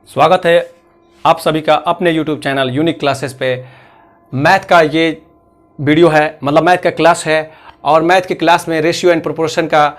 स्वागत है आप सभी का अपने YouTube चैनल यूनिक क्लासेस पे। मैथ का ये वीडियो है, मतलब मैथ का क्लास है, और मैथ के क्लास में रेशियो एंड प्रोपोर्शन का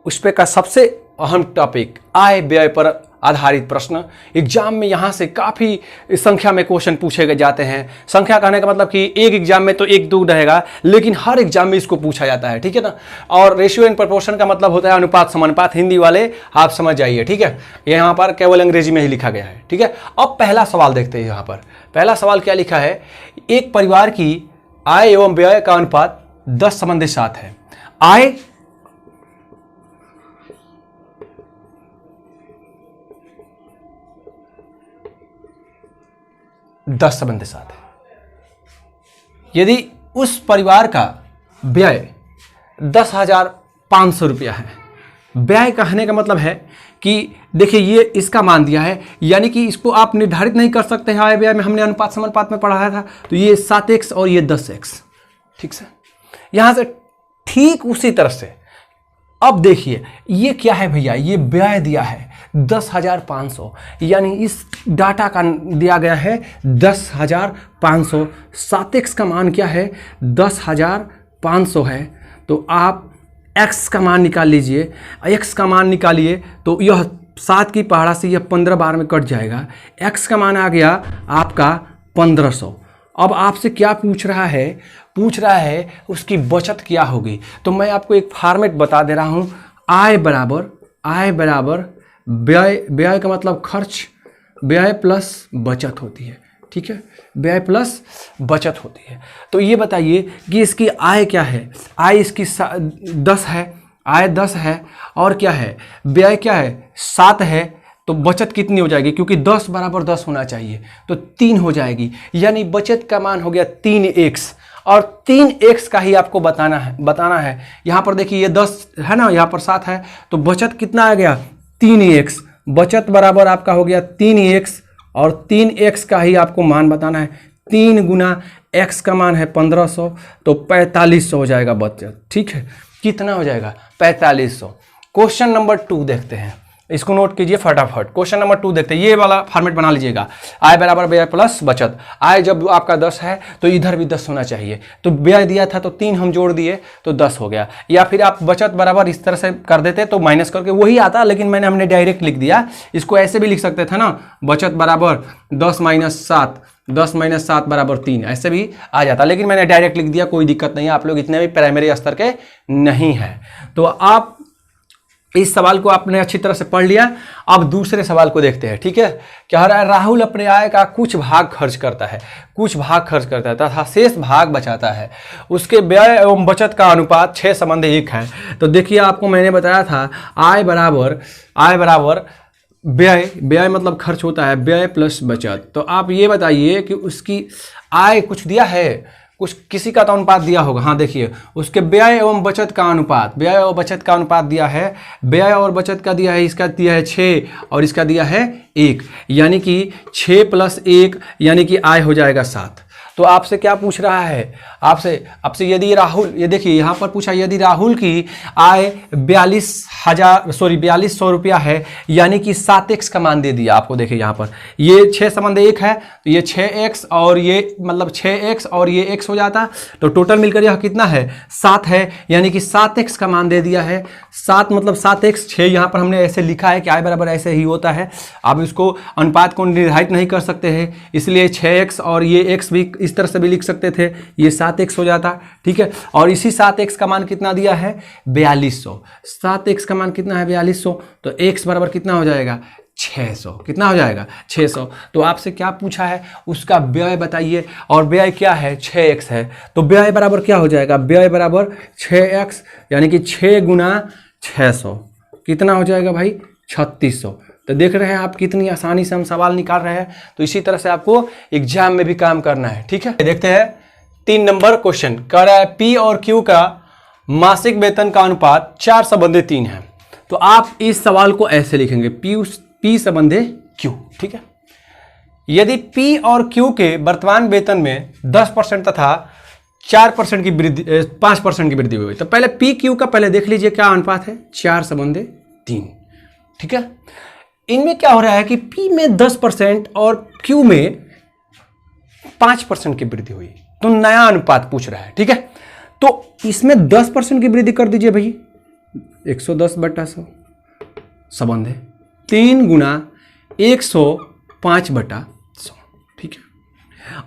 उस पे का सबसे अहम टॉपिक आय व्यय पर आधारित प्रश्न। एग्जाम में यहाँ से काफ़ी संख्या में क्वेश्चन पूछे जाते हैं। संख्या कहने का मतलब कि एक एग्जाम में तो एक दो रहेगा, लेकिन हर एग्जाम में इसको पूछा जाता है, ठीक है ना। और रेशियो एंड प्रोपोर्शन का मतलब होता है अनुपात समानुपात। हिंदी वाले आप समझ जाइए, ठीक है। यहाँ पर केवल अंग्रेजी में ही लिखा गया है, ठीक है। अब पहला सवाल देखते हैं। यहाँ पर पहला सवाल क्या लिखा है, एक परिवार की आय एवं व्यय का अनुपात 10:7 है। आय 10:7 है। यदि उस परिवार का व्यय 10,500 रुपया है। व्यय कहने का मतलब है कि देखिए ये इसका मान दिया है, यानी कि इसको आप निर्धारित नहीं कर सकते हैं। आय व्यय में हमने अनुपात समानुपात में पढ़ाया था, तो ये 7x और ये 10x, ठीक से। यहां से ठीक उसी तरह से अब देखिए ये क्या है भैया, ये व्यय दिया है 10,500, यानी इस डाटा का दिया गया है 10,500। 7x का मान क्या है, 10,500 है। तो आप x का मान निकाल लीजिए। x का मान निकालिए तो यह 7 की पहाड़ा से यह 15 बार में कट जाएगा। x का मान आ गया आपका 1500। अब आपसे क्या पूछ रहा है उसकी बचत क्या होगी। तो मैं आपको एक फॉर्मेट बता दे रहा हूं। आय बराबर व्यय का मतलब खर्च, व्यय प्लस बचत होती है, ठीक है। व्यय प्लस बचत होती है। तो ये बताइए कि इसकी आय क्या है। आय इसकी 10 है, आय 10 है, और क्या है, व्यय क्या है 7 है। तो बचत कितनी हो जाएगी, क्योंकि 10 बराबर 10 होना चाहिए, तो 3 हो जाएगी। यानी बचत का मान हो गया 3x, और 3x का ही आपको बताना है। यहाँ पर देखिए ये 10 है ना, यहाँ पर 7 है, तो बचत कितना आ गया 3x। बचत बराबर आपका हो गया 3x, और 3x का ही आपको मान बताना है। 3 गुना x का मान है 1500, तो 4500 हो जाएगा बचत, ठीक है। कितना हो जाएगा 4500। क्वेश्चन नंबर 2 देखते हैं, इसको नोट कीजिए फटाफट। क्वेश्चन नंबर 2 देखते हैं, ये वाला फॉर्मेट बना लीजिएगा। आय बराबर व्यय प्लस बचत। आय जब आपका 10 है तो इधर भी 10 होना चाहिए, तो व्यय दिया था तो 3 हम जोड़ दिए तो 10 हो गया। या फिर आप बचत बराबर इस तरह से कर देते तो माइनस करके वही आता, लेकिन हमने डायरेक्ट लिख दिया। इसको ऐसे भी लिख सकते थे ना, बचत बराबर 10 - 7 बराबर 3, ऐसे भी आ जाता, लेकिन मैंने डायरेक्ट लिख दिया। कोई दिक्कत नहीं है, आप लोग इतने भी प्राइमरी स्तर के नहीं है। तो आप इस सवाल को आपने अच्छी तरह से पढ़ लिया। अब दूसरे सवाल को देखते हैं, ठीक है। क्या रहा है, राहुल अपने आय का कुछ भाग खर्च करता है, तथा शेष भाग बचाता है। उसके व्यय एवं बचत का अनुपात 6:1 है। तो देखिए आपको मैंने बताया था आय बराबर व्यय मतलब खर्च होता है, व्यय प्लस बचत। तो आप ये बताइए कि उसकी आय कुछ दिया है, कुछ किसी का तो अनुपात दिया होगा। हाँ देखिए उसके व्यय एवं बचत का अनुपात दिया है। व्यय और बचत का दिया है, इसका दिया है 6 और इसका दिया है 1, यानी कि 6 + 1 यानी कि आय हो जाएगा 7। तो आपसे क्या पूछ रहा है, आपसे यदि राहुल, ये देखिए यहाँ पर पूछा यदि राहुल की आय 4200 रुपया है, यानी कि 7x का मान दे दिया आपको। देखिए यहाँ पर ये 6:1 है, तो ये 6x और ये मतलब 6x और ये x हो जाता, तो टोटल मिलकर यह कितना है 7 है, यानी कि 7x का मान दे दिया है। 7 मतलब 7x, 6 यहाँ पर हमने ऐसे लिखा है कि आय बराबर ऐसे ही होता है। आप इसको अनुपात को निर्धारित नहीं कर सकते हैं, इसलिए 6x और ये x भी इस तरह से भी लिख सकते थे, ये 7x हो जाता, ठीक है। और इसी 7x का मान कितना दिया है 4200। 7x का मान कितना है 4200, तो x बराबर कितना हो जाएगा 600। कितना हो जाएगा 600। तो आपसे क्या पूछा है, उसका व्यय बताइए, और व्यय क्या है 6x है, तो व्यय बराबर क्या हो जाएगा, व्यय बराबर 6x, यानी कि 6 गुना 600 कितना हो जाएगा भाई 3600। तो देख रहे हैं आप कितनी आसानी से हम सवाल निकाल रहे हैं। तो इसी तरह से आपको एग्जाम में भी काम करना है, ठीक है। देखते हैं 3 नंबर क्वेश्चन। कह रहा है पी और क्यू का मासिक वेतन का अनुपात 4:3 है। तो आप इस सवाल को ऐसे लिखेंगे, P/Q, ठीक है। यदि P और Q के वर्तमान वेतन में 10% तथा 4% की वृद्धि 5% की वृद्धि हुई, तो पहले PQ का पहले देख लीजिए क्या अनुपात है 4:3, ठीक है। इनमें क्या हो रहा है कि P में 10% और Q में 5% की वृद्धि हुई, तो नया अनुपात पूछ रहा है। ठीक है, तो इसमें 10% की वृद्धि कर दीजिए भाई, 110/100 संबंध है 3 गुना 105/100। ठीक है,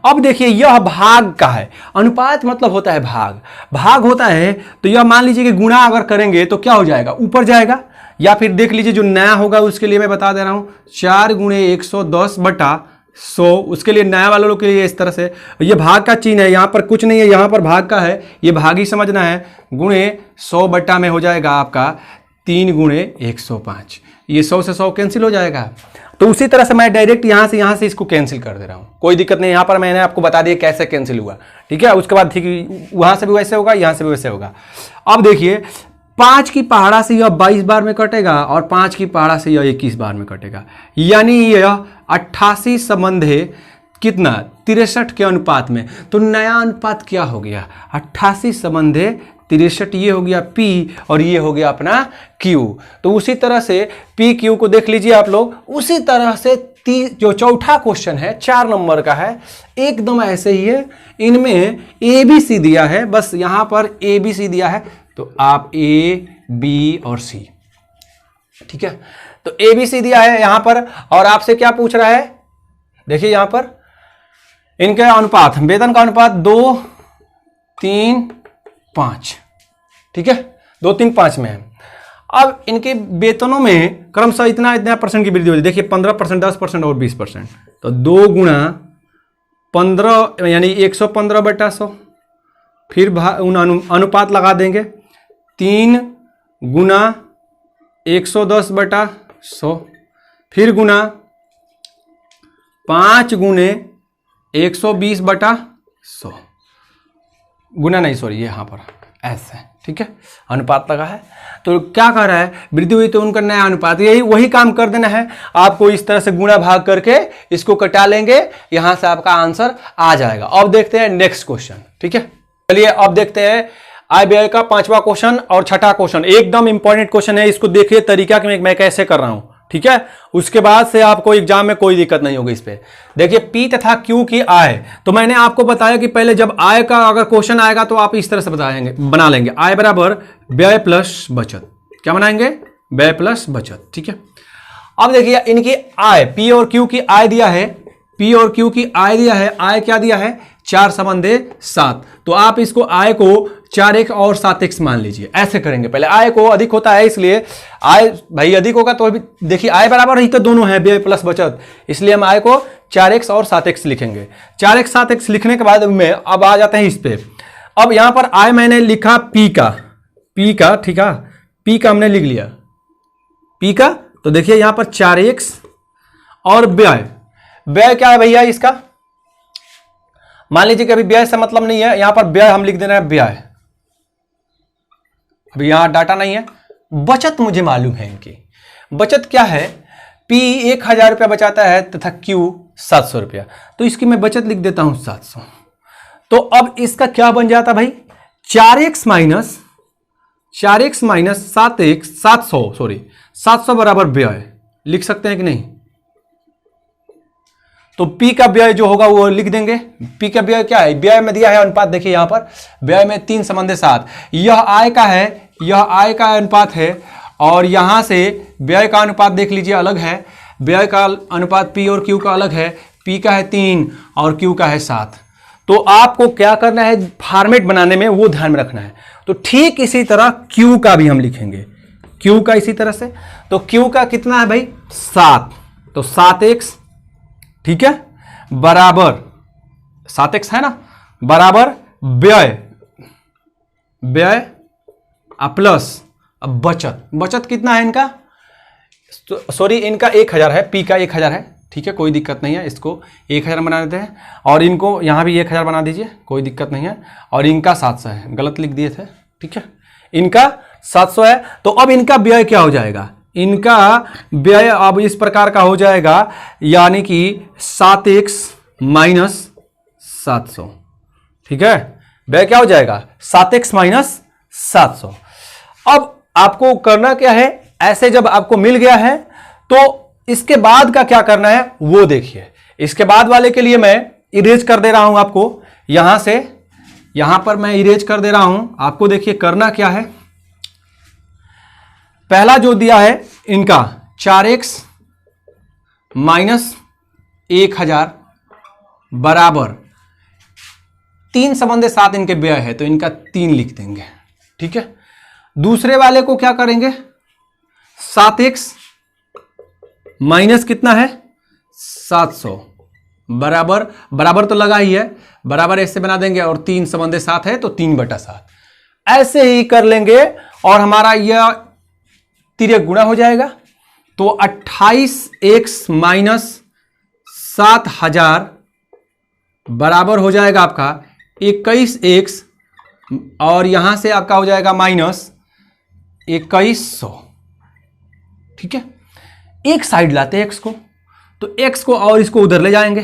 अब देखिए यह भाग का है, अनुपात मतलब होता है भाग, भाग होता है तो यह मान लीजिए कि गुणा अगर करेंगे तो क्या हो जाएगा, ऊपर जाएगा, या फिर देख लीजिए जो नया होगा उसके लिए मैं बता दे रहा हूं 4 गुणे 110/100, उसके लिए नया वालों के लिए इस तरह से, ये भाग का चिन्ह है, यहां पर कुछ नहीं है, यहां पर भाग का है, ये भाग ही समझना है, गुणे 100 में हो जाएगा आपका 3 गुणे 105, ये 100 से 100 कैंसिल हो जाएगा। तो उसी तरह से मैं डायरेक्ट यहां से इसको कैंसिल कर दे रहा हूं, कोई दिक्कत नहीं, यहां पर मैंने आपको बता दिया कैसे कैंसिल हुआ। ठीक है, उसके बाद ठीक वहां से भी वैसे होगा, यहां से भी वैसे होगा। अब देखिए 5 की पहाड़ा से यह 22 बार में कटेगा और 5 की पहाड़ा से यह 21 बार में कटेगा, यानी यह 88 संबंध है कितना, 63 के अनुपात में। तो नया अनुपात क्या हो गया, 88 संबंध 63, ये हो गया P और ये हो गया अपना Q। तो उसी तरह से P Q को देख लीजिए आप लोग, उसी तरह से जो चौथा क्वेश्चन है 4 नंबर का है, एकदम ऐसे ही है, इनमें ABC दिया है, बस यहां पर ABC दिया है, तो आप A B और C। ठीक है, तो ABC दिया है यहां पर, और आपसे क्या पूछ रहा है, देखिए यहां पर इनके अनुपात, वेतन का अनुपात 2, 3, 5। ठीक है, 2, 3, 5 में है। अब इनके वेतनों में क्रमशः इतना इतना परसेंट की वृद्धि होती है, देखिए 15%, 10% और 20%, तो 2 गुणा 15 यानी 115/100, फिर अनुपात लगा देंगे 3 गुना 110/100, फिर गुना 5 गुने 120/100, गुना नहीं सॉरी, ये यहाँ पर ऐसे। ठीक है, अनुपात लगा है, तो क्या कर रहा है, वृद्धि हुई तो उनका नया अनुपात, यही वही काम कर देना है आपको, इस तरह से गुणा भाग करके इसको कटा लेंगे, यहां से आपका आंसर आ जाएगा। अब देखते हैं नेक्स्ट क्वेश्चन। ठीक है, चलिए अब देखते हैं आय व्यय का 5वां क्वेश्चन और 6ठा क्वेश्चन, एकदम इंपॉर्टेंट क्वेश्चन है, इसको देखिए तरीका कि मैं कैसे कर रहा हूं। ठीक है, उसके बाद से आपको एग्जाम में कोई दिक्कत नहीं होगी इस पे। देखिए P तथा Q की आय, तो मैंने आपको बताया कि पहले जब आय का अगर क्वेश्चन आएगा तो आप इस तरह से बना लेंगे, आय बराबर व्यय प्लस बचत। क्या बनाएंगे, व्यय प्लस बचत। ठीक है, अब देखिए इनकी आय P और Q की आय दिया है, P और Q की आय दिया है, आय क्या दिया है 4 संबंध 7, तो आप इसको आय को 4x और 7x मान लीजिए, ऐसे करेंगे। पहले आय को अधिक होता है, इसलिए आय भाई अधिक होगा, तो अभी देखिए आय बराबर ही तो दोनों है, व्यय प्लस बचत, इसलिए हम आय को 4x और 7x लिखेंगे। 4x 7x लिखने के बाद में अब आ जाते हैं इस पे। अब यहां पर आय मैंने लिखा P का, ठीक है, P का हमने लिख लिया, P का, तो देखिए यहां पर 4x और व्यय क्या है भैया इसका, मान लीजिए कि अभी व्यय से मतलब नहीं है, यहां पर व्यय हम लिख देना है व्यय, अभी यहां डाटा नहीं है। बचत मुझे मालूम है इनकी, बचत क्या है, P 1000 रुपया बचाता है तथा Q 700 रुपया, तो इसकी मैं बचत लिख देता हूं 700। तो अब इसका क्या बन जाता भाई, 4x माइनस 700 बराबर व्यय, लिख सकते हैं कि नहीं। तो P का व्यय जो होगा वो लिख देंगे। P का व्यय क्या है, व्यय में दिया है अनुपात, देखिए यहां पर व्यय में 3 संबंध 7, यह आय का है, यह आय का अनुपात है, और यहां से व्यय का अनुपात देख लीजिए अलग है, व्यय का अनुपात P और Q का अलग है, P का है 3 और Q का है 7। तो आपको क्या करना है, फॉर्मेट बनाने में वो ध्यान में रखना है। तो ठीक इसी तरह Q का भी हम लिखेंगे, Q का इसी तरह से, तो Q का कितना है भाई 7, तो 7x, ठीक है, बराबर 7x है ना, बराबर व्यय प्लस बचत कितना है इनका, सॉरी इनका 1000 है, P का 1000 है। ठीक है, कोई दिक्कत नहीं है, इसको 1000 बना देते हैं, और इनको यहां भी 1000 बना दीजिए, कोई दिक्कत नहीं है, और इनका 700 है, गलत लिख दिए थे। ठीक है, इनका 700 है, तो अब इनका व्यय क्या हो जाएगा, इनका व्यय अब इस प्रकार का हो जाएगा, यानी कि 7x माइनस 700। ठीक है, व्यय क्या हो जाएगा 7x माइनस 700। अब आपको करना क्या है, ऐसे जब आपको मिल गया है तो इसके बाद का क्या करना है वो देखिए। इसके बाद वाले के लिए मैं इरेज कर दे रहा हूं आपको, यहां से यहां पर मैं इरेज कर दे रहा हूं आपको। देखिए करना क्या है, पहला जो दिया है इनका 4x माइनस 1000 बराबर 3 संबंध 7 इनके व्यय है, तो इनका 3 लिख देंगे। ठीक है, दूसरे वाले को क्या करेंगे, 7x माइनस कितना है 700 बराबर, बराबर तो लगा ही है, बराबर ऐसे बना देंगे और 3 संबंध 7 है तो 3/7 ऐसे ही कर लेंगे और हमारा यह तिर्यक गुणा हो जाएगा। तो 28x माइनस 7000 बराबर हो जाएगा आपका 21x और यहां से आपका हो जाएगा माइनस 2100। ठीक है, एक साइड लाते हैं x को, तो x को और इसको उधर ले जाएंगे।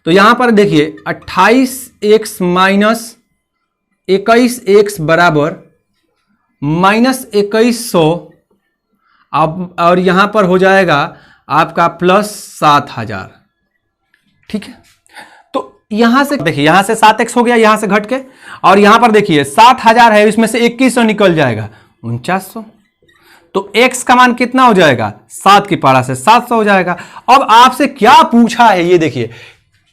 तो यहां पर देखिए 28x माइनस 21x बराबर माइनस 2100 अब, और यहां पर हो जाएगा आपका प्लस 7000। ठीक है, तो यहां से देखिए, यहां से 7x हो गया यहां से घट के, और यहां पर देखिए 7000 है, इसमें से 2100 निकल जाएगा 4900। तो x का मान कितना हो जाएगा, 7 की पारा से 700 हो जाएगा। अब आपसे क्या पूछा है ये देखिए,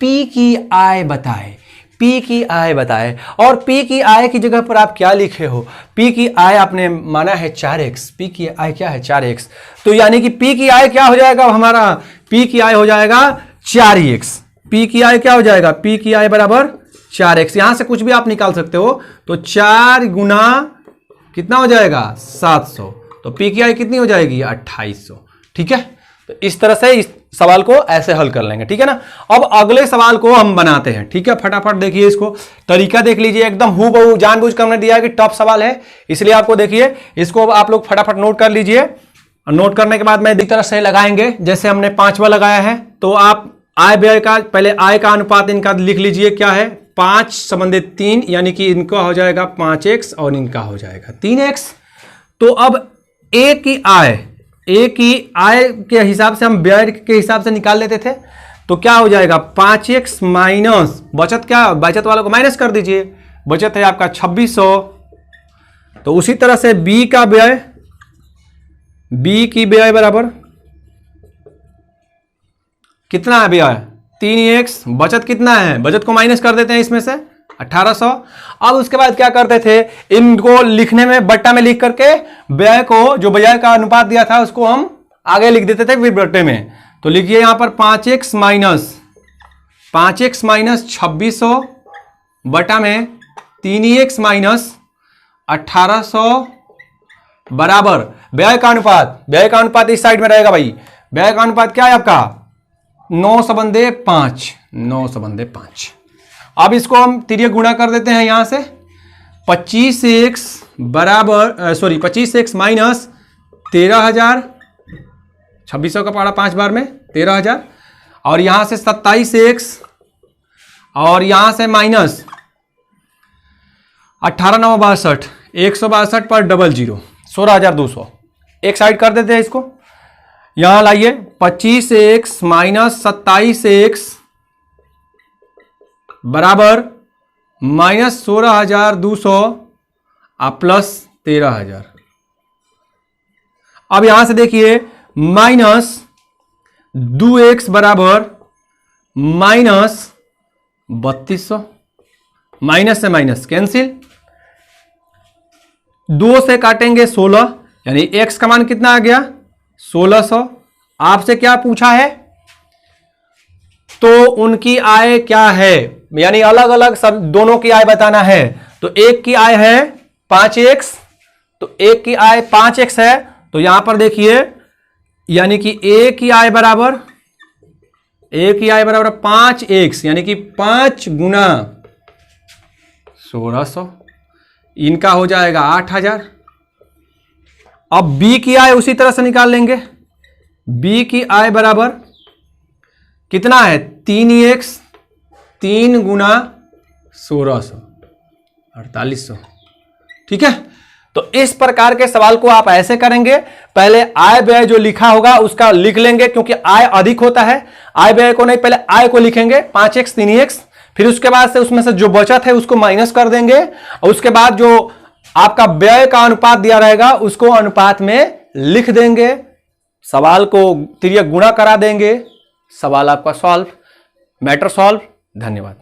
p की आय बताए, p की आय बताए, और p की आय की जगह पर आप क्या लिखे हो, p की आय आपने माना है 4x, p की आय क्या है 4x, तो यानी कि p की आय क्या हो जाएगा हमारा, p की आय हो जाएगा 4x, p की आय क्या हो जाएगा, p की आय बराबर 4x। यहां से कुछ भी आप निकाल सकते हो, तो 4 गुना कितना हो जाएगा 700, तो p की आय कितनी हो जाएगी 2800। ठीक है, तो इस तरह से इस सवाल को ऐसे हल कर लेंगे। ठीक है ना, अब अगले सवाल को हम बनाते हैं। ठीक है, फटाफट देखिए, इसको तरीका देख लीजिए, एकदम हूबहू जानबूझ कर हमने दिया है कि टफ सवाल है, इसलिए आपको देखिए इसको आप लोग फटाफट नोट कर लीजिए। नोट करने के बाद मैं इस तरह से लगाएंगे जैसे हमने 5वां लगाया है। तो आप आय व्यय का, पहले आय का अनुपात इनका लिख लीजिए, क्या है 5 संबंधित 3, यानी कि इनका हो जाएगा 5x और इनका हो जाएगा 3x। तो अब a की आय के हिसाब से हम व्यय के हिसाब से निकाल लेते थे, तो क्या हो जाएगा 5x माइनस बचत, क्या बचत वालों को माइनस कर दीजिए, बचत है आपका 2600। तो उसी तरह से b की व्यय बराबर कितना है व्यय 3x, बचत कितना है, बचत को माइनस कर देते हैं इसमें से 1800। अब उसके बाद क्या करते थे, इनको लिखने में बट्टा में लिख करके व्यय को, जो व्यय का अनुपात दिया था उसको हम आगे लिख देते थे फिर बट्टे में। तो लिखिए यहां पर 5x माइनस 2600 बटा में 3x माइनस 1800 बराबर व्यय का अनुपात, व्यय का अनुपात इस साइड में रहेगा भाई, व्यय का अनुपात क्या है आपका 9/5, 9/5। अब इसको हम तिर्यक गुणा कर देते हैं यहां से, 25x बराबर 25x माइनस 13000, 2600 का पड़ा 5 बार में 13000, और यहां से 27x और यहां से माइनस 18×9=62, 162 पर 00, 16200। एक साइड कर देते हैं इसको, यहां लाइए 25x माइनस 27x बराबर माइनस 16200 प्लस 13000। अब यहां से देखिए माइनस 2x बराबर माइनस 3200, माइनस से माइनस कैंसिल, 2 से काटेंगे 16, यानी x का मान कितना आ गया 1600। आपसे क्या पूछा है, तो उनकी आय क्या है, यानी अलग अलग सब दोनों की आय बताना है। तो एक की आय है 5x, तो एक की आय 5x है, तो यहां पर देखिए यानी कि a की आय बराबर 5x, यानी कि 5 गुना 1600, इनका हो जाएगा 8000। अब b की आय उसी तरह से निकाल लेंगे, b की आय बराबर कितना है 3x, 3 गुना 1600, 4800। ठीक है, तो इस प्रकार के सवाल को आप ऐसे करेंगे, पहले आय व्यय जो लिखा होगा उसका लिख लेंगे, क्योंकि आय अधिक होता है, आय व्यय को नहीं, पहले आय को लिखेंगे 5x 3x, फिर उसके बाद से उसमें से जो बचत है उसको माइनस कर देंगे, और उसके बाद जो आपका व्यय का अनुपात दिया रहेगा उसको अनुपात में लिख देंगे, सवाल को तिर्यक गुणा करा देंगे, सवाल आपका सॉल्व, मैटर सॉल्व। धन्यवाद।